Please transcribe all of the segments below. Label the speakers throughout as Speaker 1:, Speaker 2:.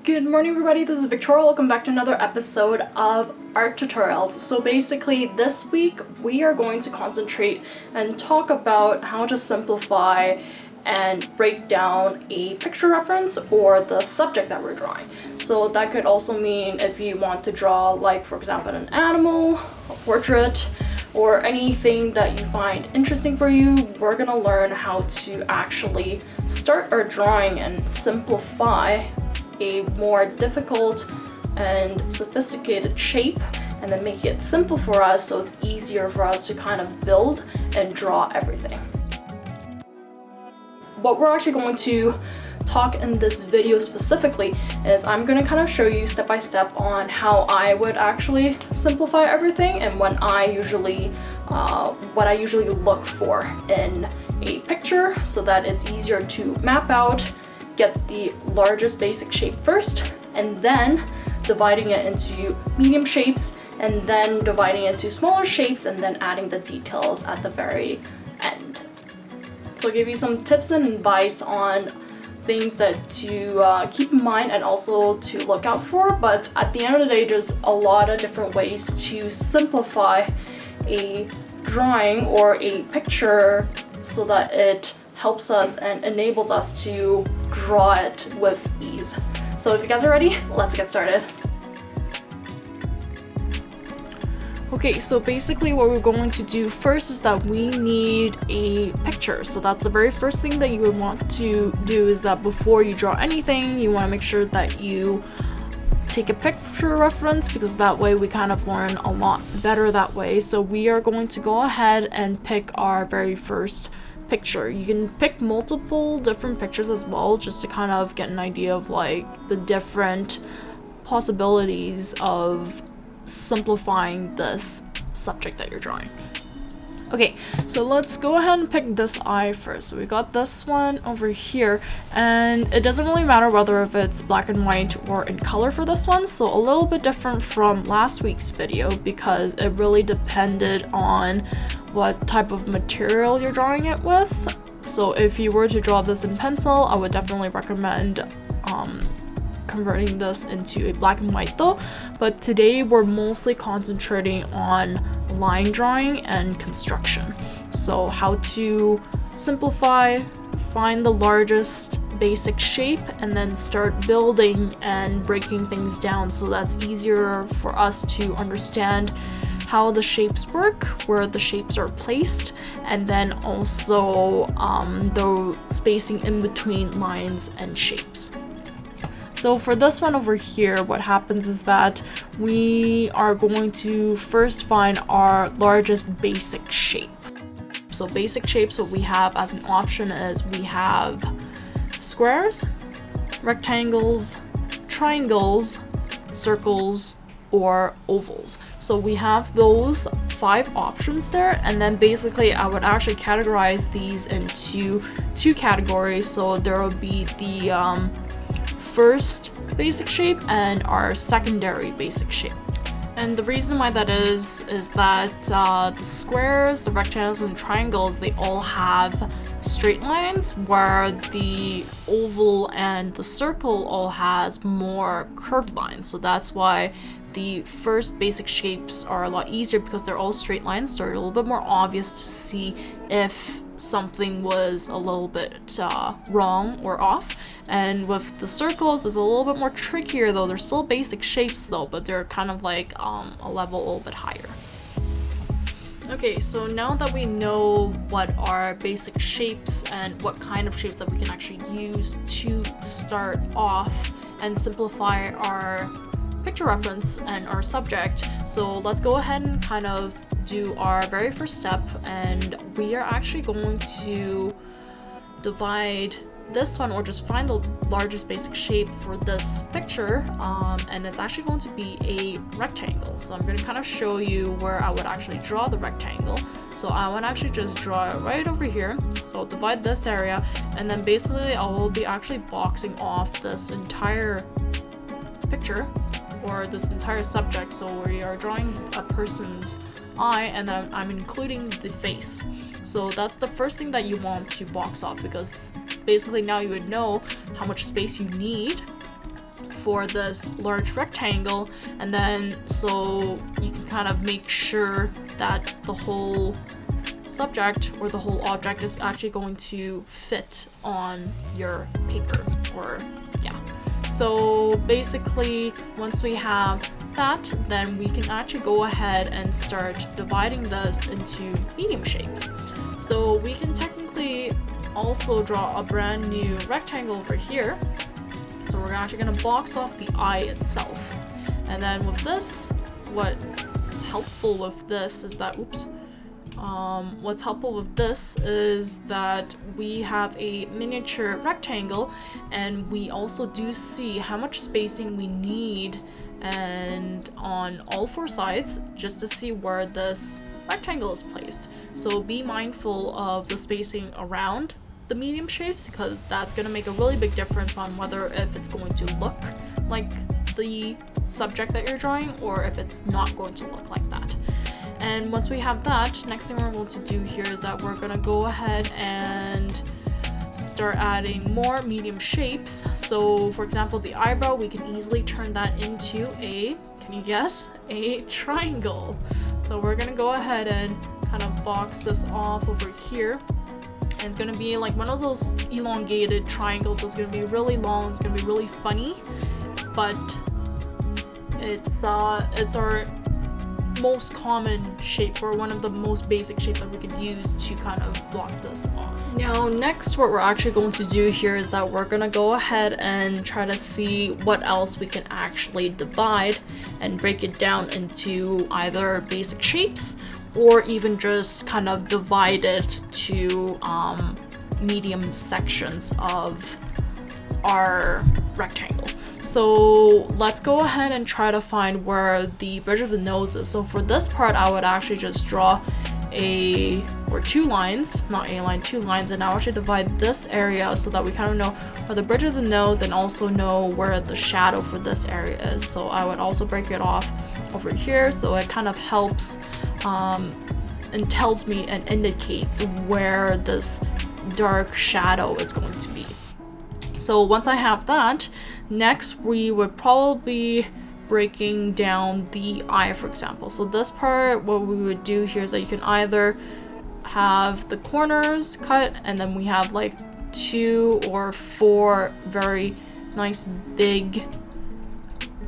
Speaker 1: Good morning everybody, this is Victoria. Welcome back to another episode of Art Tutorials. So basically this week we are going to concentrate and talk about how to simplify and break down a picture reference or the subject that we're drawing. So that could also mean if you want to draw, like for example, an animal, a portrait, or anything that you find interesting for you. We're gonna learn how to actually start our drawing and simplify a more difficult and sophisticated shape and then make it simple for us so it's easier for us to kind of build and draw everything. What we're actually going to talk in this video specifically is I'm going to kind of show you step by step on how I would actually simplify everything and what I usually look for in a picture so that it's easier to map out, get the largest basic shape first, and then dividing it into medium shapes, and then dividing it into smaller shapes, and then adding the details at the very end. So I'll give you some tips and advice on things that to keep in mind and also to look out for, but at the end of the day there's a lot of different ways to simplify a drawing or a picture so that it helps us and enables us to draw it with ease. So if you guys are ready, let's get started. Okay, so basically what we're going to do first is that we need a picture. So that's the very first thing that you would want to do, is that before you draw anything, you want to make sure that you take a picture reference, because that way we kind of learn a lot better that way. So we are going to go ahead and pick our very first picture. You can pick multiple different pictures as well, just to kind of get an idea of like the different possibilities of simplifying this subject that you're drawing. Okay, so let's go ahead and pick this eye first. So we got this one over here, and it doesn't really matter whether if it's black and white or in color for this one. So a little bit different from last week's video because it really depended on what type of material you're drawing it with. So if you were to draw this in pencil, I would definitely recommend converting this into a black and white though. But today we're mostly concentrating on line drawing and construction. So how to simplify, find the largest basic shape, and then start building and breaking things down so that's easier for us to understand how the shapes work, where the shapes are placed, and then also the spacing in between lines and shapes. So for this one over here, what happens is that we are going to first find our largest basic shape. So basic shapes, what we have as an option is we have squares, rectangles, triangles, circles, or ovals. So we have those 5 options there, and then basically I would actually categorize these into 2 categories. So there will be the first basic shape and our secondary basic shape. And the reason why that is that the squares, the rectangles, and triangles, they all have straight lines, where the oval and the circle all has more curved lines. So that's why the first basic shapes are a lot easier, because they're all straight lines, so they're a little bit more obvious to see if something was a little bit wrong or off. And with the circles, it's a little bit more trickier though. They're still basic shapes though, but they're kind of like a level a little bit higher. Okay, so now that we know what are basic shapes and what kind of shapes that we can actually use to start off and simplify our picture reference and our subject, so let's go ahead and kind of do our very first step, and we are actually going to divide this one, or just find the largest basic shape for this picture, and it's actually going to be a rectangle. So I'm going to kind of show you where I would actually draw the rectangle. So I would actually just draw it right over here. So I'll divide this area, and then basically I will be actually boxing off this entire picture or this entire subject. So we are drawing a person's eye, and then I'm including the face. So that's the first thing that you want to box off, because basically now you would know how much space you need for this large rectangle, and then so you can kind of make sure that the whole subject or the whole object is actually going to fit on your paper, or yeah. So basically, once we have that, then we can actually go ahead and start dividing this into medium shapes. So we can technically also draw a brand new rectangle over here. So we're actually going to box off the eye itself. And then with this, what is helpful with this is that, what's helpful with this is that we have a miniature rectangle, and we also do see how much spacing we need and on all four sides, just to see where this rectangle is placed. So be mindful of the spacing around the medium shapes, because that's going to make a really big difference on whether if it's going to look like the subject that you're drawing or if it's not going to look like that. And once we have that, next thing we're going to do here is that we're going to go ahead and start adding more medium shapes. So for example, the eyebrow, we can easily turn that into a, can you guess, a triangle. So we're going to go ahead and kind of box this off over here. And it's going to be like one of those elongated triangles. It's going to be really long, it's going to be really funny, but it's our most common shape, or one of the most basic shapes that we could use to kind of block this off. Now next, what we're actually going to do here is that we're going to go ahead and try to see what else we can actually divide and break it down into either basic shapes or even just kind of divide it to medium sections of our rectangle. So let's go ahead and try to find where the bridge of the nose is. So for this part, I would actually just draw two lines, not a line, two lines, and I'll actually divide this area so that we kind of know where the bridge of the nose and also know where the shadow for this area is. So I would also break it off over here, so it kind of helps and tells me and indicates where this dark shadow is going to be. So once I have that, next we would probably breaking down the eye, for example. So this part, what we would do here is that you can either have the corners cut, and then we have like 2 or 4 very nice big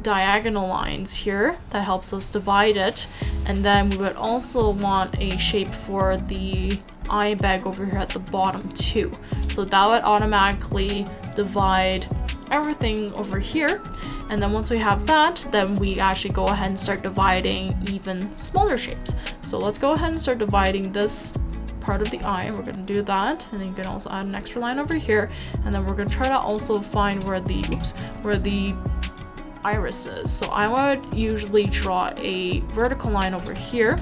Speaker 1: diagonal lines here that helps us divide it. And then we would also want a shape for the eye bag over here at the bottom too. So that would automatically divide everything over here. And then once we have that, then we actually go ahead and start dividing even smaller shapes. So let's go ahead and start dividing this part of the eye. We're going to do that, and then you can also add an extra line over here, and then we're going to try to also find where the iris is. So I would usually draw a vertical line over here,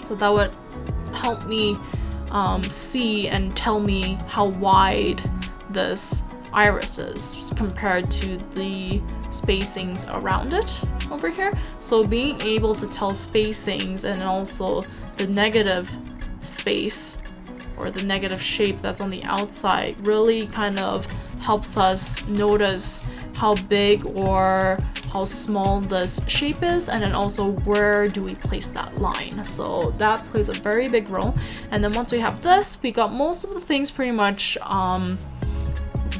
Speaker 1: so that would help me see and tell me how wide this iris is compared to the spacings around it over here. So being able to tell spacings and also the negative space or the negative shape that's on the outside really kind of helps us notice how big or how small this shape is, and then also where do we place that line. So that plays a very big role. And then once we have this, we got most of the things pretty much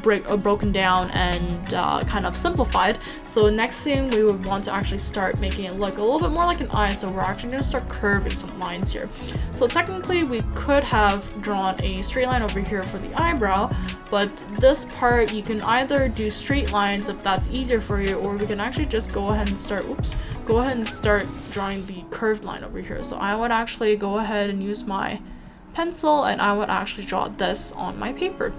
Speaker 1: broken down and kind of simplified. So next thing, we would want to actually start making it look a little bit more like an eye. So we're actually going to start curving some lines here. So technically we could have drawn a straight line over here for the eyebrow, but this part you can either do straight lines if that's easier for you, or we can actually just go ahead and start drawing the curved line over here. So I would actually go ahead and use my pencil, and I would actually draw this on my paper.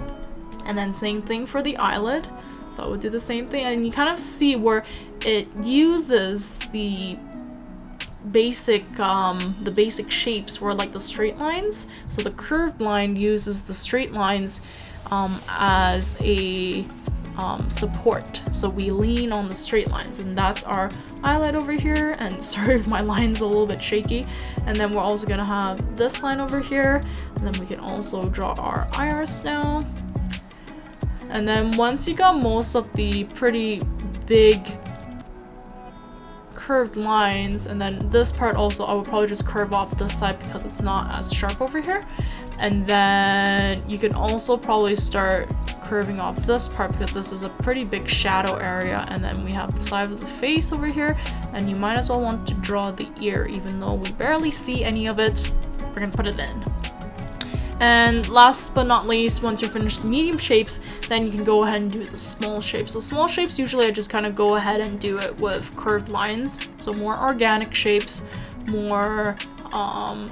Speaker 1: And then same thing for the eyelid. So I would do the same thing, and you kind of see where it uses the basic shapes were like the straight lines. So the curved line uses the straight lines as a support. So we lean on the straight lines, and that's our eyelid over here. And sorry if my line's a little bit shaky. And then we're also gonna have this line over here, and then we can also draw our iris now. And then once you got most of the pretty big curved lines, and then this part also I would probably just curve off this side because it's not as sharp over here. And then you can also probably start curving off this part because this is a pretty big shadow area. And then we have the side of the face over here, and you might as well want to draw the ear, even though we barely see any of it. We're gonna put it in. And last but not least, once you're finished the medium shapes, then you can go ahead and do the small shapes. So small shapes, usually I just kind of go ahead and do it with curved lines. So more organic shapes, more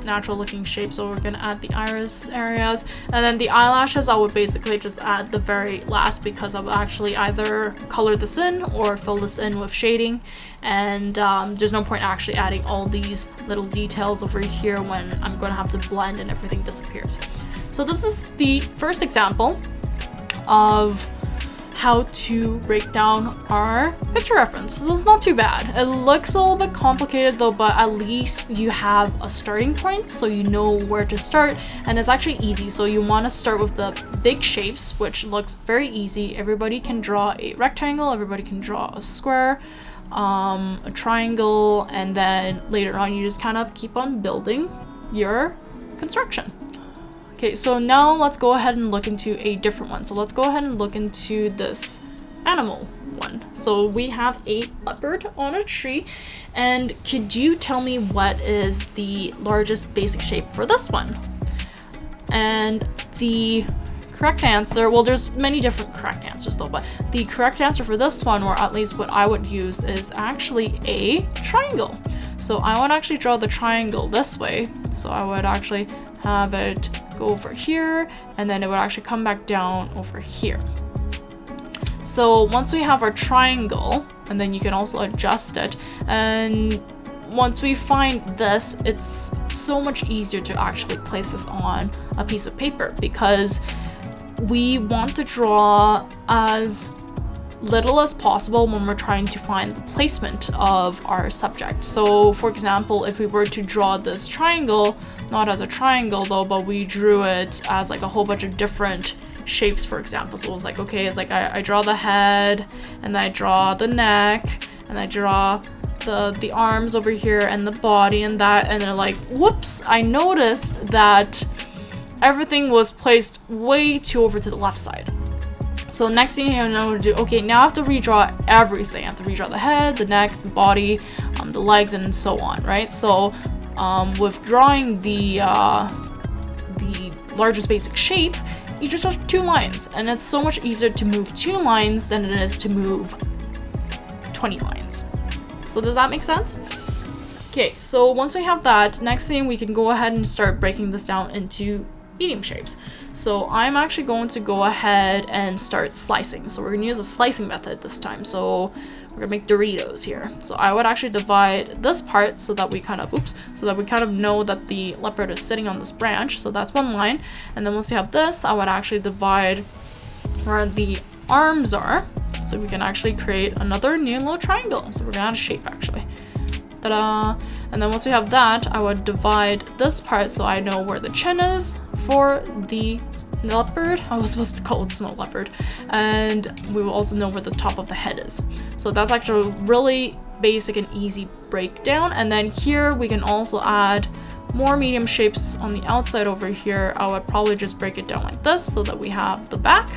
Speaker 1: natural looking shapes. So we're gonna add the iris areas, and then the eyelashes I would basically just add the very last, because I will actually either color this in or fill this in with shading, and there's no point actually adding all these little details over here when I'm gonna have to blend and everything disappears. So this is the first example of how to break down our picture reference. So this is not too bad. It looks a little bit complicated though, but at least you have a starting point, so you know where to start, and it's actually easy. So you want to start with the big shapes, which looks very easy. Everybody can draw a rectangle, everybody can draw a square, a triangle, and then later on you just kind of keep on building your construction. Okay, so now let's go ahead and look into a different one. So let's go ahead and look into this animal one. So we have a leopard on a tree, and could you tell me what is the largest basic shape for this one? And the correct answer, well, there's many different correct answers though, but the correct answer for this one, or at least what I would use, is actually a triangle. So I would actually draw the triangle this way. So I would actually have it go over here, and then it would actually come back down over here. So once we have our triangle, and then you can also adjust it, and once we find this, it's so much easier to actually place this on a piece of paper, because we want to draw as little as possible when we're trying to find the placement of our subject. So for example, if we were to draw this triangle, not as a triangle though, but we drew it as like a whole bunch of different shapes, for example. So it was like, okay, it's like I draw the head, and I draw the neck, and I draw the arms over here, and the body, and that, and then like, whoops, I noticed that everything was placed way too over to the left side. So next thing you have to know to do, okay, now I have to redraw everything. I have to redraw the head, the neck, the body, the legs, and so on, right? So with drawing the largest basic shape, you just draw 2 lines, and it's so much easier to move 2 lines than it is to move 20 lines. So does that make sense? Okay, so once we have that, next thing we can go ahead and start breaking this down into medium shapes. So I'm actually going to go ahead and start slicing. So we're gonna use a slicing method this time. So we're gonna make Doritos here. So I would actually divide this part so that we kind of, so that we kind of know that the leopard is sitting on this branch. So that's 1 line. And then once we have this, I would actually divide where the arms are, so we can actually create another new little triangle. So we're gonna add a shape actually. Ta-da! And then once we have that, I would divide this part so I know where the chin is for the leopard. I was supposed to call it snow leopard. And we will also know where the top of the head is. So that's actually a really basic and easy breakdown. And then here we can also add more medium shapes on the outside over here. I would probably just break it down like this so that we have the back.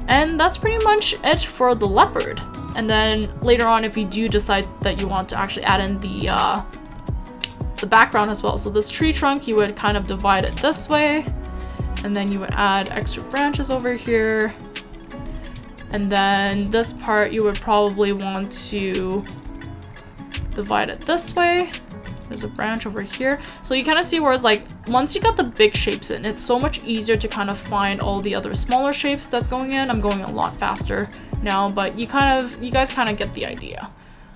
Speaker 1: And that's pretty much it for the leopard. And then later on, if you do decide that you want to actually add in the background as well. So this tree trunk, you would kind of divide it this way, and then you would add extra branches over here. And then this part, you would probably want to divide it this way. There's a branch over here. So you kind of see where it's like, once you got the big shapes in, it's so much easier to kind of find all the other smaller shapes that's going in. I'm going a lot faster now, but you guys kind of get the idea.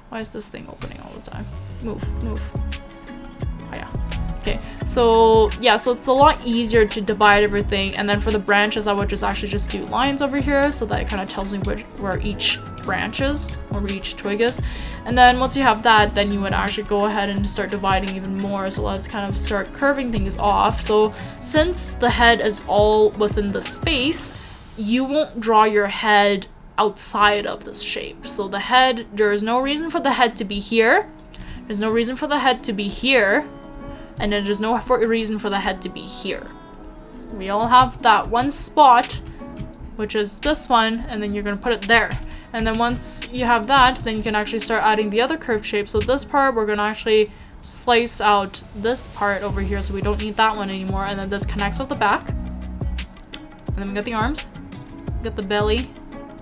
Speaker 1: Why is this thing opening all the time? Move. Oh yeah. Okay, so yeah, so it's a lot easier to divide everything. And then for the branches, I would just do lines over here so that it kind of tells me where each branch is, or where each twig is. And then once you have that, then you would actually go ahead and start dividing even more. So let's kind of start curving things off. So since the head is all within the space, you won't draw your head outside of this shape. So the head, there is no reason for the head to be here. There's no reason for the head to be here. And then there's no reason for the head to be here. We all have that one spot, which is this one, and then you're gonna put it there. And then once you have that, then you can actually start adding the other curved shape. So this part, we're gonna actually slice out this part over here, so we don't need that one anymore. And then this connects with the back. And then we got the arms, we got the belly,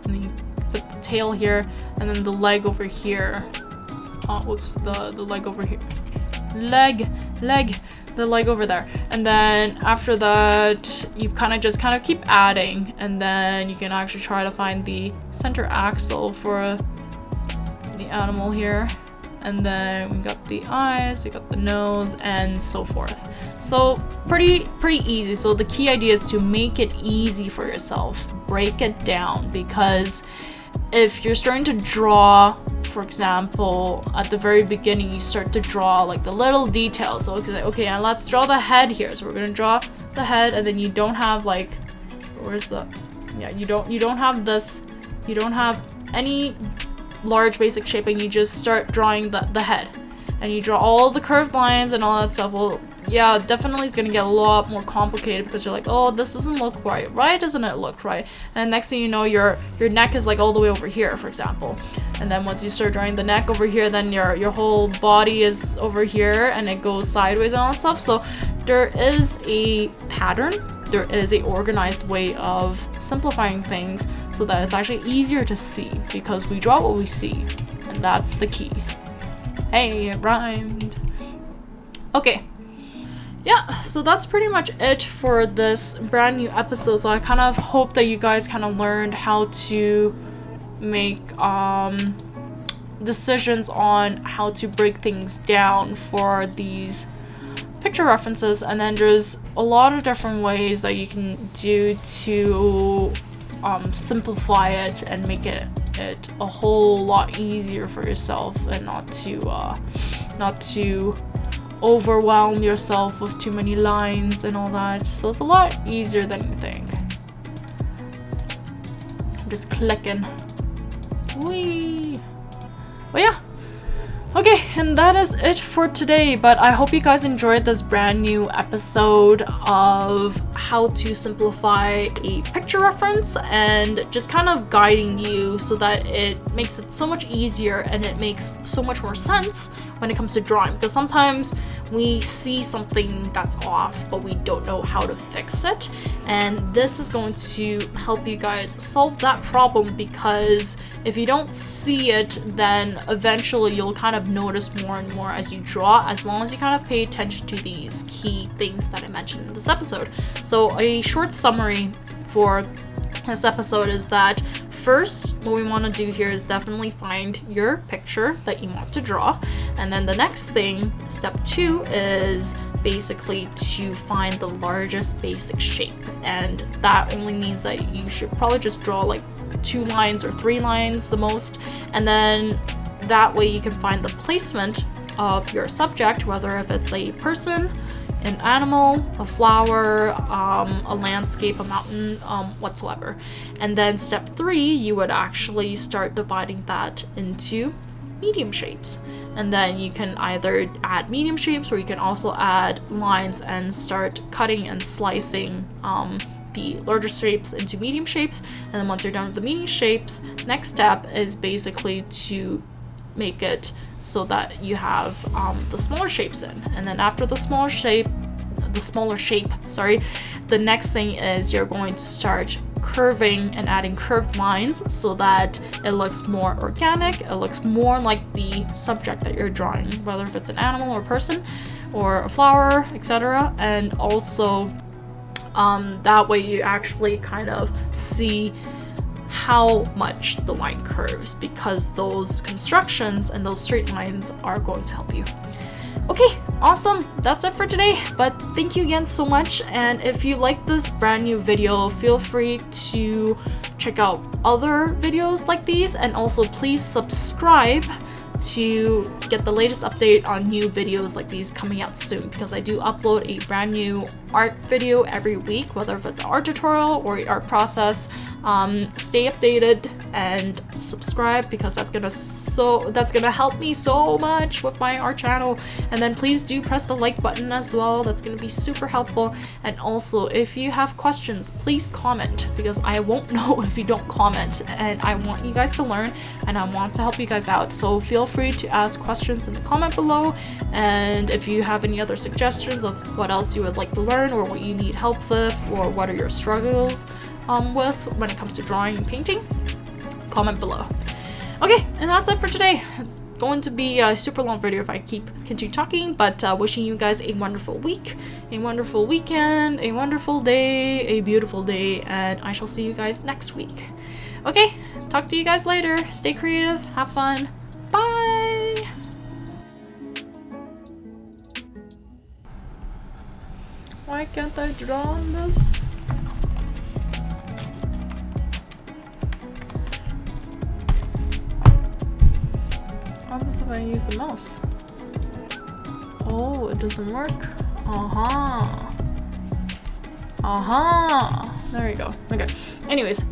Speaker 1: and then you put the tail here, and then the leg over here. Oh, whoops, the leg over here. The leg over there. And then after that, you kind of keep adding, and then you can actually try to find the center axle for the animal here. And then we got the eyes, we got the nose, and so forth. So pretty easy. So the key idea is to make it easy for yourself. Break it down, because if you're starting to draw, for example, at the very beginning, you start to draw like the little details. So okay, and let's draw the head here. So we're gonna draw the head, and then you don't have like, where's the, yeah, you don't have this, you don't have any large basic shaping. You just start drawing the head, and you draw all the curved lines and all that stuff. Well, yeah, definitely it's gonna get a lot more complicated, because you're like, oh, this doesn't look right. Why doesn't it look right? And next thing you know, your neck is like all the way over here, for example. And then once you start drawing the neck over here, then your whole body is over here, and it goes sideways and all that stuff. So there is a pattern. There is a organized way of simplifying things so that it's actually easier to see, because we draw what we see, and that's the key. Hey, it rhymed. Okay. Yeah, so that's pretty much it for this brand new episode. So I kind of hope that you guys kind of learned how to make decisions on how to break things down for these picture references. And then there's a lot of different ways that you can do to simplify it and make it a whole lot easier for yourself, and not to overwhelm yourself with too many lines and all that. So it's a lot easier than you think. I'm just clicking. Whee! But yeah. Okay, and that is it for today, but I hope you guys enjoyed this brand new episode of how to simplify a picture reference, and just kind of guiding you so that it makes it so much easier and it makes so much more sense when it comes to drawing, because sometimes we see something that's off but we don't know how to fix it, and this is going to help you guys solve that problem, because if you don't see it, then eventually you'll kind of notice more and more as you draw, as long as you kind of pay attention to these key things that I mentioned in this episode. So a short summary for this episode is that first, what we want to do here is definitely find your picture that you want to draw. And then the next thing, step 2, is basically to find the largest basic shape. And that only means that you should probably just draw like 2 lines or 3 lines the most. And then that way you can find the placement of your subject, whether if it's a person, an animal, a flower, a landscape, a mountain, whatsoever. And then step 3, you would actually start dividing that into medium shapes. And then you can either add medium shapes, or you can also add lines and start cutting and slicing the larger shapes into medium shapes. And then once you're done with the medium shapes, next step is basically to make it so that you have the smaller shapes in. And then after the smaller shape, the next thing is you're going to start curving and adding curved lines so that it looks more organic, it looks more like the subject that you're drawing, whether if it's an animal or a person or a flower, etc. And also that way you actually kind of see how much the line curves, because those constructions and those straight lines are going to help you. Okay, awesome. That's it for today, but thank you again so much. And if you like this brand new video, feel free to check out other videos like these, and also please subscribe to get the latest update on new videos like these coming out soon, because I do upload a brand new art video every week, whether if it's an art tutorial or art process. Stay updated and subscribe, because that's gonna help me so much with my art channel. And then please do press the like button as well. That's gonna be super helpful. And also, if you have questions, please comment, because I won't know if you don't comment, and I want you guys to learn and I want to help you guys out. So feel free to ask questions in the comment below, and if you have any other suggestions of what else you would like to learn, or what you need help with, or what are your struggles with when it comes to drawing and painting, comment below. Okay, and that's it for today. It's going to be a super long video if I continue talking, but wishing you guys a wonderful week, a wonderful weekend, a wonderful day, a beautiful day, and I shall see you guys next week. Okay, talk to you guys later. Stay creative, have fun, bye! Why can't I draw on this? What happens if I use a mouse? Oh, it doesn't work? Uh-huh. Uh-huh. There we go. Okay. Anyways,